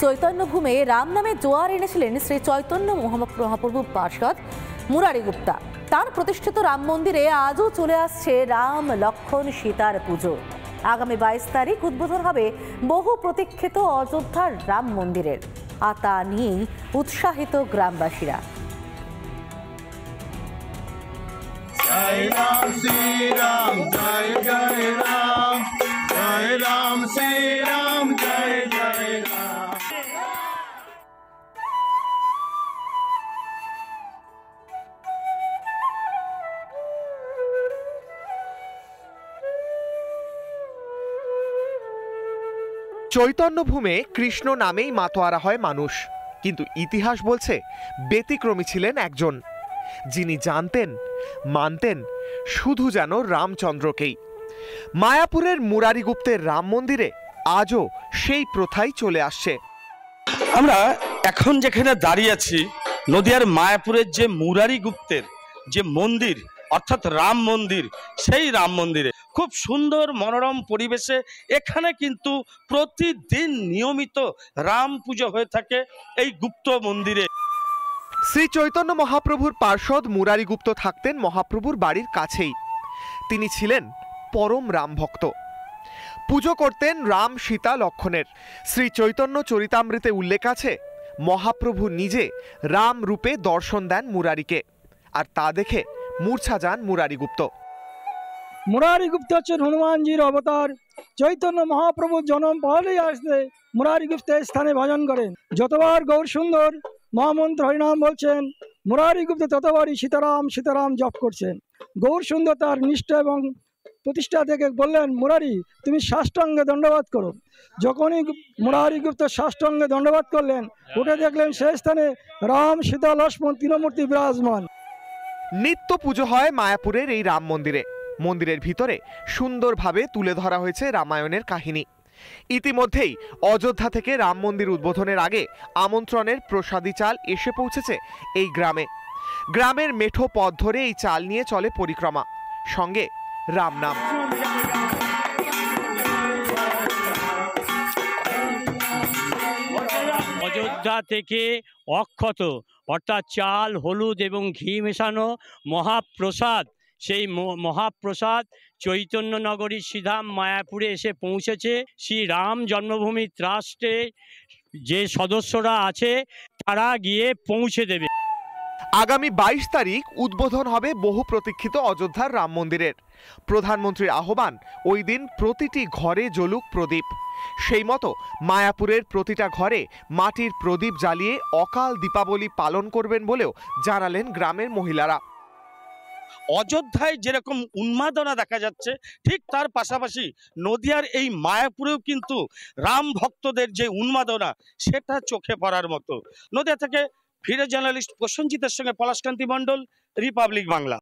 চৈতন্যভূমে রাম নামে জোয়ার এনেছিলেন শ্রী চৈতন্য মহাপ্রভু পার্ষদ মুরারি গুপ্তা। তার প্রতিষ্ঠিত রাম মন্দিরে আজও চলে আসছে রাম লক্ষ্মণ সীতার পুজো। আগামী 22 তারিখ উদ্বোধন হবে বহু প্রতীক্ষিত অযোধ্যার রাম মন্দিরের। আর তা নিয়েই উৎসাহিত গ্রামবাসীরা। জয় রাম শ্রী রাম জয় জয় রাম, জয় রাম শ্রী রাম জয় জয় রাম। চৈতন্যভূমে কৃষ্ণ নামেই মাতোয়ারা হয় মানুষ, কিন্তু ইতিহাস বলছে ব্যতিক্রমী ছিলেন একজন, যিনি জানতেন মানতেন শুধু যেন রামচন্দ্রকেই। মায়াপুরের মুরারি গুপ্তের রাম মন্দিরে আজও সেই প্রথাই চলে আসছে। আমরা এখন যেখানে দাঁড়িয়ে আছি, নদিয়ার মায়াপুরের যে মুরারি গুপ্তের যে মন্দির অর্থাৎ রাম মন্দির, সেই রাম মন্দিরে খুব সুন্দর মনোরম পরিবেশে এখানে কিন্তু প্রতিদিন নিয়মিত রাম পুজো হয়ে থাকে এই গুপ্ত মন্দিরে। শ্রী চৈতন্য মহাপ্রভুর পার্ষদ মুরারি গুপ্ত থাকতেন মহাপ্রভুর বাড়ির কাছেই। তিনি ছিলেন পরম রাম ভক্ত, পুজো করতেন রাম সীতা লক্ষণের। শ্রী চৈতন্য চরিতামৃতে উল্লেখ আছে মহাপ্রভু নিজে রাম রূপে দর্শন দেন মুরারিকে, আর তা দেখে মূর্ছা যান মুরারি গুপ্ত। মুরারি গুপ্ত হচ্ছেন হনুমানজির অবতার। চৈতন্য মহাপ্রভুর জন্ম পহলেই আসতে মুরারি গুপ্তের স্থানে ভজন করেন। যতবার গৌর সুন্দর মহামন্ত্র হরিনাম বলছেন, মুরারি গুপ্ত ততবারই সীতারাম সীতারাম জপ করছেন। গৌর সুন্দর তার নিষ্ঠা এবং প্রতিষ্ঠা থেকে বললেন, মুরারি তুমি সাষ্টাঙ্গে দণ্ডবাদ করো। যখনই মুরারি গুপ্ত সাষ্টাঙ্গে দণ্ডবাদ করলেন, উঠে দেখলেন সেই স্থানে রাম সীতা লক্ষ্মণ তিনমূর্তি বিরাজমান। নিত্য পুজো হয় মায়াপুরের এই রাম মন্দিরে। মন্দিরের ভিতরে সুন্দরভাবে তুলে ধরা হয়েছে রামায়ণের কাহিনী। ইতিমধ্যেই অযোধ্যা থেকে রাম মন্দির উদ্বোধনের আগে আমন্ত্রণের প্রসাদী চাল এসে পৌঁছেছে এই গ্রামে। গ্রামের মেঠো পথ ধরে এই চাল নিয়ে চলে পরিক্রমা, সঙ্গে রাম নাম। অযোধ্যা থেকে অক্ষত অর্থাৎ চাল, হলুদ এবং ঘি মেশানো মহাপ্রসাদ, সেই মহাপ্রসাদ চৈতন্যনগরী শ্রীধাম মায়াপুরে এসে পৌঁছেছে। শ্রী রাম জন্মভূমি ট্রাস্টে যে সদস্যরা আছে তারা গিয়ে পৌঁছে দেবে। আগামী 22 তারিখ উদ্বোধন হবে বহু প্রতীক্ষিত অযোধ্যার রাম মন্দিরের। প্রধানমন্ত্রীর আহ্বান, ওই দিন প্রতিটি ঘরে জ্বলুক প্রদীপ। সেই মতো মায়াপুরের প্রতিটা ঘরে মাটির প্রদীপ জ্বালিয়ে অকাল দীপাবলি পালন করবেন বলেও জানালেন গ্রামের মহিলারা। অযোধ্যায় যেরকম উন্মাদনা দেখা যাচ্ছে, ঠিক তার পাশাপাশি নদিয়ার এই মায়াপুরেও কিন্তু রাম ভক্তদের যে উন্মাদনা, সেটা চোখে পড়ার মতো। নদিয়া থেকে ভিডিও জার্নালিস্ট প্রসেনজিতের সঙ্গে পলাশকান্তি মণ্ডল, রিপাবলিক বাংলা।